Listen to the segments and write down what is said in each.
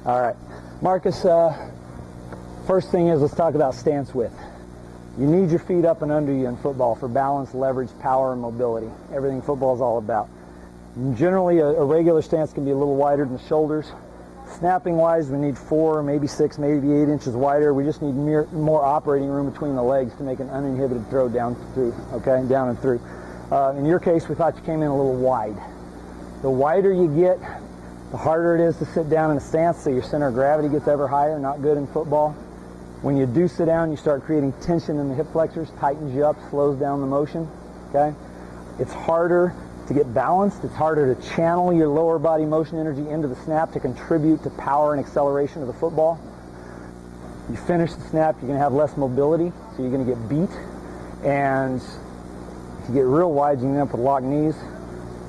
All right. Marcus, first thing is, let's talk about stance width. You need your feet up and under you in football for balance, leverage, power, and mobility. Everything football is all about. Generally, a regular stance can be a little wider than the shoulders. Snapping-wise, we need 4, maybe 6, maybe 8 inches wider. We just need more operating room between the legs to make an uninhibited throw down through, okay, down and through. In your case, we thought you came in a little wide. The wider you get, the harder it is to sit down in a stance, so your center of gravity gets ever higher. Not good in football. When you do sit down, you start creating tension in the hip flexors, tightens you up, slows down the motion, okay? It's harder to get balanced. It's harder to channel your lower body motion energy into the snap to contribute to power and acceleration of the football. You finish the snap, you're going to have less mobility, so you're going to get beat. And if you get real wide, you can end up with locked knees.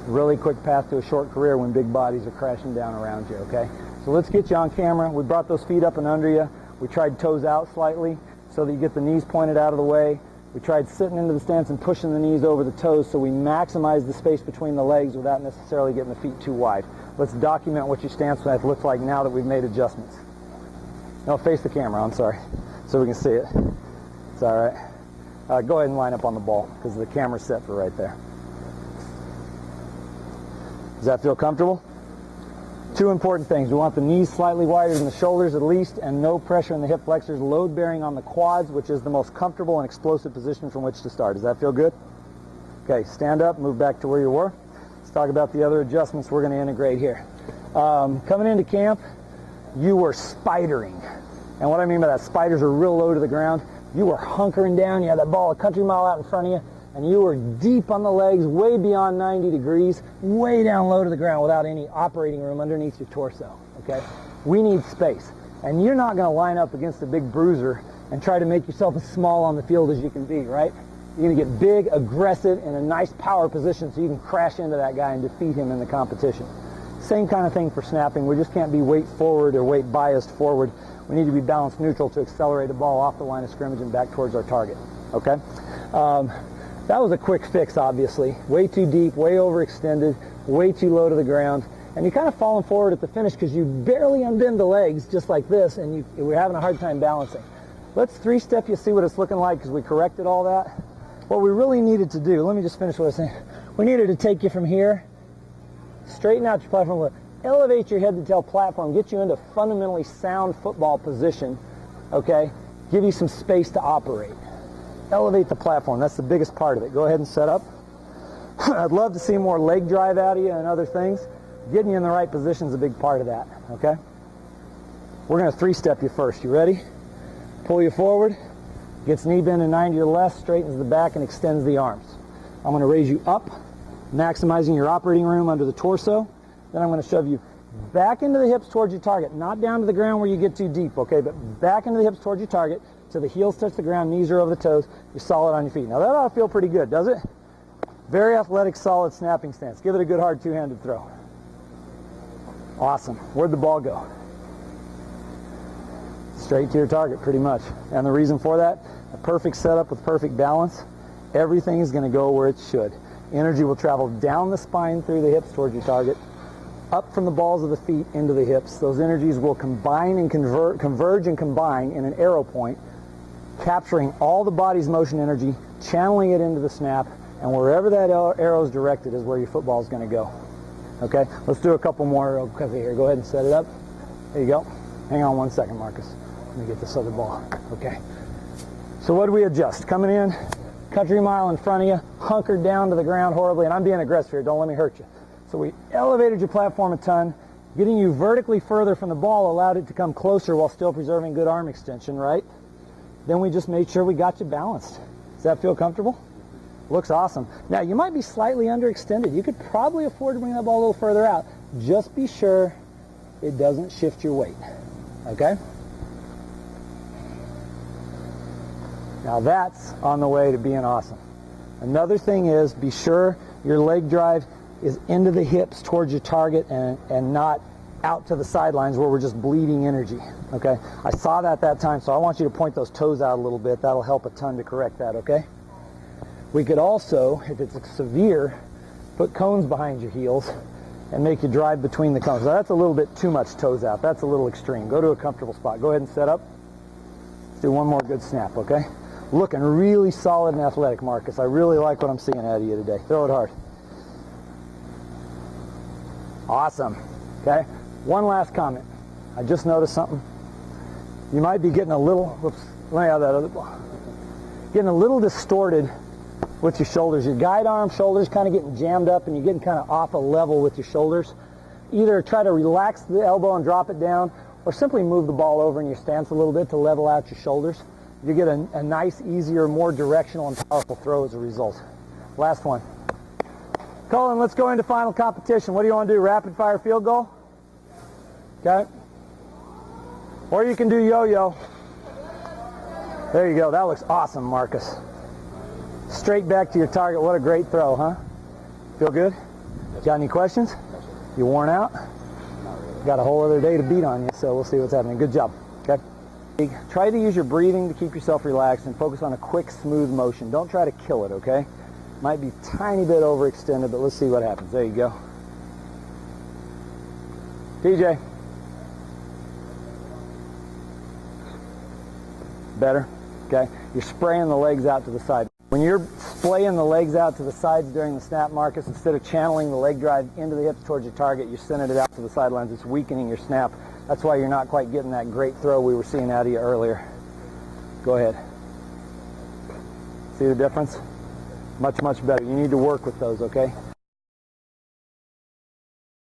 Really quick path to a short career when big bodies are crashing down around you, okay? So let's get you on camera. We brought those feet up and under you. We tried toes out slightly so that you get the knees pointed out of the way. We tried sitting into the stance and pushing the knees over the toes so we maximize the space between the legs without necessarily getting the feet too wide. Let's document what your stance width looks like now that we've made adjustments. No, face the camera, I'm sorry, so we can see it. It's all right. Go ahead and line up on the ball because the camera's set for right there. Does that feel comfortable? Two important things. We want the knees slightly wider than the shoulders at least, and no pressure in the hip flexors, load bearing on the quads, which is the most comfortable and explosive position from which to start. Does that feel good? Okay, stand up, move back to where you were. Let's talk about the other adjustments we're going to integrate here. Coming into camp, you were spidering. And what I mean by that, spiders are real low to the ground. You were hunkering down, you had that ball a country mile out in front of you, and you were deep on the legs, way beyond 90 degrees, way down low to the ground without any operating room underneath your torso, okay? We need space. And you're not going to line up against a big bruiser and try to make yourself as small on the field as you can be, right? You're going to get big, aggressive, in a nice power position so you can crash into that guy and defeat him in the competition. Same kind of thing for snapping. We just can't be weight forward or weight biased forward. We need to be balanced neutral to accelerate the ball off the line of scrimmage and back towards our target, okay? That was a quick fix, obviously. Way too deep, way overextended, way too low to the ground. And you're kind of falling forward at the finish because you barely unbend the legs just like this, and we're having a hard time balancing. Let's three-step you, see what it's looking like because we corrected all that. What we really needed to do, let me just finish what I was saying. We needed to take you from here, straighten out your platform, elevate your head to tail platform, get you into fundamentally sound football position, okay? Give you some space to operate. Elevate the platform. That's the biggest part of it. Go ahead and set up. I'd love to see more leg drive out of you and other things. Getting you in the right position is a big part of that, okay? We're going to three-step you first. You ready? Pull you forward. Gets knee bend to 90 to the left, straightens the back, and extends the arms. I'm going to raise you up, maximizing your operating room under the torso. Then I'm going to shove you back into the hips towards your target. Not down to the ground where you get too deep, okay? But back into the hips towards your target. So the heels touch the ground, knees are over the toes, you're solid on your feet. Now that ought to feel pretty good, does it? Very athletic, solid snapping stance. Give it a good hard two-handed throw. Awesome. Where'd the ball go? Straight to your target, pretty much. And the reason for that, a perfect setup with perfect balance, everything is going to go where it should. Energy will travel down the spine through the hips towards your target, up from the balls of the feet into the hips. Those energies will combine and converge and combine in an arrow point, capturing all the body's motion energy, channeling it into the snap, and wherever that arrow is directed is where your football is going to go. Okay, let's do a couple more real quickly here. Go ahead and set it up. There you go. Hang on one second, Marcus. Let me get this other ball. Okay. So what do we adjust? Coming in, country mile in front of you, hunkered down to the ground horribly, and I'm being aggressive here. Don't let me hurt you. So we elevated your platform a ton. Getting you vertically further from the ball allowed it to come closer while still preserving good arm extension, right? Then we just made sure we got you balanced. Does that feel comfortable? Looks awesome. Now, you might be slightly underextended. You could probably afford to bring that ball a little further out. Just be sure it doesn't shift your weight, okay? Now that's on the way to being awesome. Another thing is, be sure your leg drive is into the hips towards your target and not out to the sidelines where we're just bleeding energy, okay? I saw that time, so I want you to point those toes out a little bit. That'll help a ton to correct that, okay? We could also, if it's severe, put cones behind your heels and make you drive between the cones. Now that's a little bit too much toes out. That's a little extreme. Go to a comfortable spot. Go ahead and set up. Let's do one more good snap, okay? Looking really solid and athletic, Marcus. I really like what I'm seeing out of you today. Throw it hard. Awesome. Okay? One last comment. I just noticed something. You might be getting a little, whoops, let me have that other ball. Getting a little distorted with your shoulders. Your guide arm shoulders kind of getting jammed up and you're getting kind of off a level with your shoulders. Either try to relax the elbow and drop it down, or simply move the ball over in your stance a little bit to level out your shoulders. You get a nice, easier, more directional and powerful throw as a result. Last one. Colin, let's go into final competition. What do you want to do, rapid fire field goal? Okay. Or you can do yo-yo. There you go. That looks awesome, Marcus. Straight back to your target. What a great throw, huh? Feel good? Got any questions? You worn out? Got a whole other day to beat on you, so we'll see what's happening. Good job. Okay. Try to use your breathing to keep yourself relaxed and focus on a quick, smooth motion. Don't try to kill it, okay? Might be a tiny bit overextended, but let's see what happens. There you go. TJ. Better? Okay. You're spraying the legs out to the side. When you're splaying the legs out to the sides during the snap, Marcus, instead of channeling the leg drive into the hips towards your target, you're sending it out to the sidelines. It's weakening your snap. That's why you're not quite getting that great throw we were seeing out of you earlier. Go ahead. See the difference? Much, much better. You need to work with those, okay?